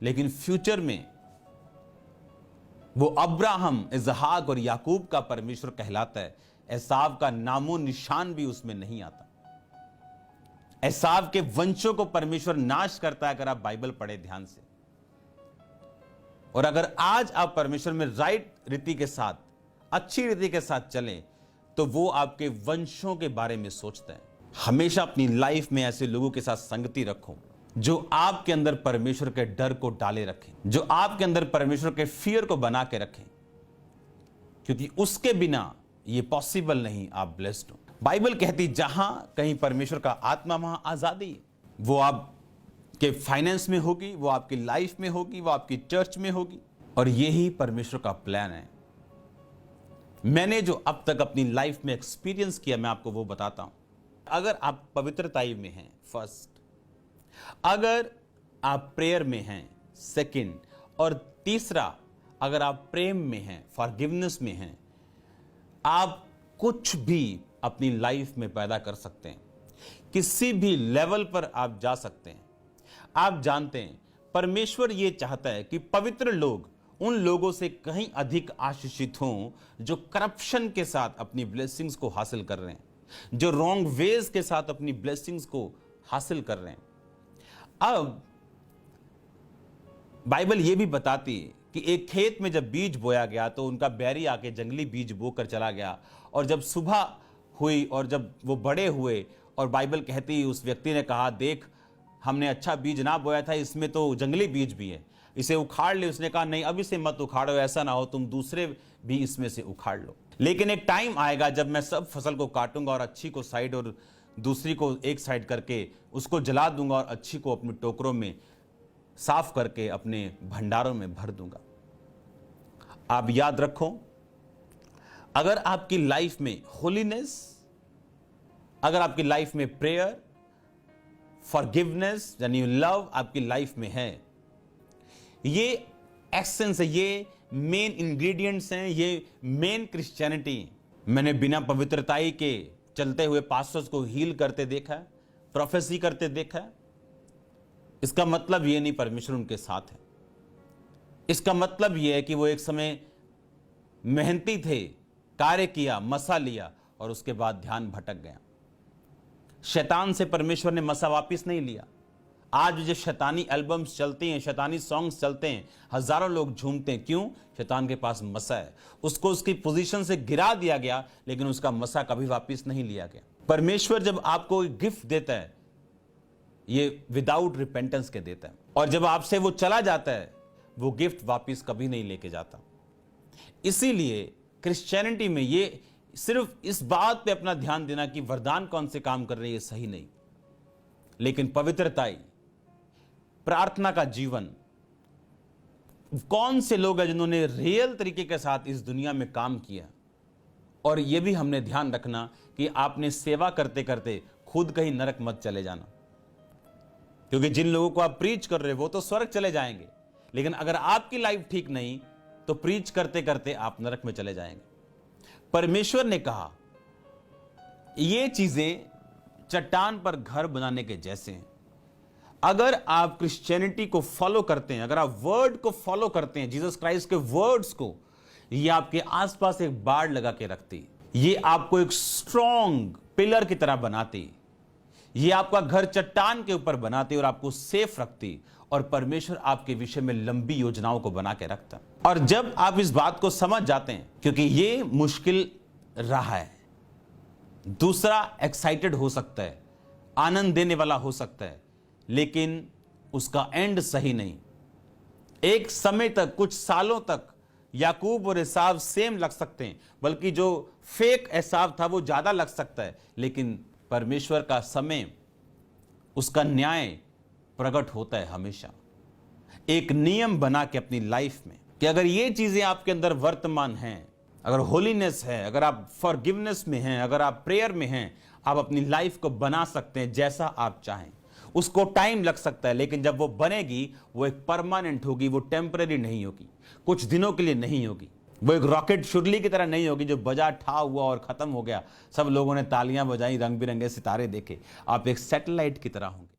लेकिन फ्यूचर में वो अब्राहम, इजहाक और याकूब का परमेश्वर कहलाता है। एसाव का नामो निशान भी उसमें नहीं आता। एसाव के वंशों को परमेश्वर नाश करता है, अगर आप बाइबल पढ़े ध्यान से। और अगर आज आप परमेश्वर में राइट रीति के साथ, अच्छी रीति के साथ चलें, तो वो आपके वंशों के बारे में सोचता है। हमेशा अपनी लाइफ में ऐसे लोगों के साथ संगति रखो जो आपके अंदर परमेश्वर के डर को डाले रखें, जो आपके अंदर परमेश्वर के फियर को बना के रखें, क्योंकि उसके बिना ये पॉसिबल नहीं आप ब्लेस्ड हो। बाइबल कहती जहां कहीं परमेश्वर का आत्मा वहां आजादी। वो आपके फाइनेंस में होगी, वो आपकी लाइफ में होगी, वो आपकी चर्च में होगी, और यही परमेश्वर का प्लान है। मैंने जो अब तक अपनी लाइफ में एक्सपीरियंस किया, मैं आपको वो बताता हूं। अगर आप पवित्रताई में हैं, फर्स्ट, अगर आप प्रेयर में हैं, सेकंड, और तीसरा अगर आप प्रेम में हैं, फॉरगिवनेस में हैं, आप कुछ भी अपनी लाइफ में पैदा कर सकते हैं। किसी भी लेवल पर आप जा सकते हैं। आप जानते हैं परमेश्वर ये चाहता है कि पवित्र लोग उन लोगों से कहीं अधिक आशीषित हों जो करप्शन के साथ अपनी ब्लेसिंग्स को हासिल कर रहे हैं, जो रॉन्ग वेज के साथ अपनी ब्लेसिंग्स को हासिल कर रहे हैं। अब बाइबल यह भी बताती है कि एक खेत में जब बीज बोया गया तो उनका बैरी आके जंगली बीज बोकर चला गया, और जब सुबह हुई और जब वो बड़े हुए, और बाइबल कहती उस व्यक्ति ने कहा, देख हमने अच्छा बीज ना बोया था, इसमें तो जंगली बीज भी है, इसे उखाड़ ले। उसने कहा नहीं, अब इसे मत उखाड़ो, ऐसा ना हो तुम दूसरे भी इसमें से उखाड़ लो। लेकिन एक टाइम आएगा जब मैं सब फसल को काटूंगा और अच्छी को साइड और दूसरी को एक साइड करके उसको जला दूंगा, और अच्छी को अपने टोकरों में साफ करके अपने भंडारों में भर दूंगा। आप याद रखो, अगर आपकी लाइफ में होलीनेस, अगर आपकी लाइफ में प्रेयर, फॉरगिवनेस यानी लव आपकी लाइफ में है, ये एसेंस है, ये मेन इंग्रेडिएंट्स हैं, ये मेन क्रिश्चियनिटी। मैंने बिना पवित्रताई के चलते हुए पास्टर्स को हील करते देखा है, प्रोफेसी करते देखा है। इसका मतलब ये नहीं परमेश्वर उनके साथ है। इसका मतलब ये है कि वो एक समय मेहनती थे, कार्य किया, मसा लिया, और उसके बाद ध्यान भटक गया। शैतान से परमेश्वर ने मसा वापस नहीं लिया। आज जो शैतानी एल्बम्स चलती हैं, शैतानी सॉन्ग्स चलते हैं, हजारों लोग झूमते हैं, क्यों? शैतान के पास मसा है। उसको उसकी पोजीशन से गिरा दिया गया, लेकिन उसका मसा कभी वापस नहीं लिया गया। परमेश्वर जब आपको गिफ्ट देता है, ये विदाउट रिपेंटेंस के देता है, और जब आपसे वो चला जाता है, वो गिफ्ट वापस कभी नहीं लेके जाता। इसीलिए क्रिश्चियनिटी में ये सिर्फ इस बात पे अपना ध्यान देना कि वरदान कौन से काम कर रहे हैं, ये सही नहीं, लेकिन पवित्रताई, प्रार्थना का जीवन, कौन से लोग हैं जिन्होंने रियल तरीके के साथ इस दुनिया में काम किया। और यह भी हमने ध्यान रखना कि आपने सेवा करते करते खुद कहीं नरक मत चले जाना, क्योंकि जिन लोगों को आप प्रीच कर रहे हो वो तो स्वर्ग चले जाएंगे, लेकिन अगर आपकी लाइफ ठीक नहीं तो प्रीच करते करते आप नरक में चले जाएंगे। परमेश्वर ने कहा ये चीजें चट्टान पर घर बनाने के जैसे हैं। अगर आप क्रिश्चियनिटी को फॉलो करते हैं, अगर आप वर्ड को फॉलो करते हैं, जीसस क्राइस्ट के वर्ड्स को, ये आपके आसपास एक बाड़ लगा के रखती, ये आपको एक स्ट्रॉन्ग पिलर की तरह बनाती, ये आपका घर चट्टान के ऊपर बनाती और आपको सेफ रखती, और परमेश्वर आपके विषय में लंबी योजनाओं को बना के रखता। और जब आप इस बात को समझ जाते हैं, क्योंकि ये मुश्किल रहा है, दूसरा एक्साइटेड हो सकता है, आनंद देने वाला हो सकता है, लेकिन उसका एंड सही नहीं। एक समय तक, कुछ सालों तक याकूब और एसाव सेम लग सकते हैं, बल्कि जो फेक एसाव था वो ज्यादा लग सकता है, लेकिन परमेश्वर का समय, उसका न्याय प्रकट होता है हमेशा। एक नियम बना के अपनी लाइफ में कि अगर ये चीजें आपके अंदर वर्तमान हैं, अगर होलीनेस है, अगर आप फॉरगिवनेस में हैं, अगर आप प्रेयर में हैं, आप अपनी लाइफ को बना सकते हैं जैसा आप चाहें। उसको टाइम लग सकता है, लेकिन जब वो बनेगी वो एक परमानेंट होगी, वो टेम्पररी नहीं होगी, कुछ दिनों के लिए नहीं होगी। वो एक रॉकेट शुरली की तरह नहीं होगी जो बजा ठा हुआ और खत्म हो गया, सब लोगों ने तालियां बजाई, रंग बिरंगे सितारे देखे। आप एक सैटेलाइट की तरह होंगे।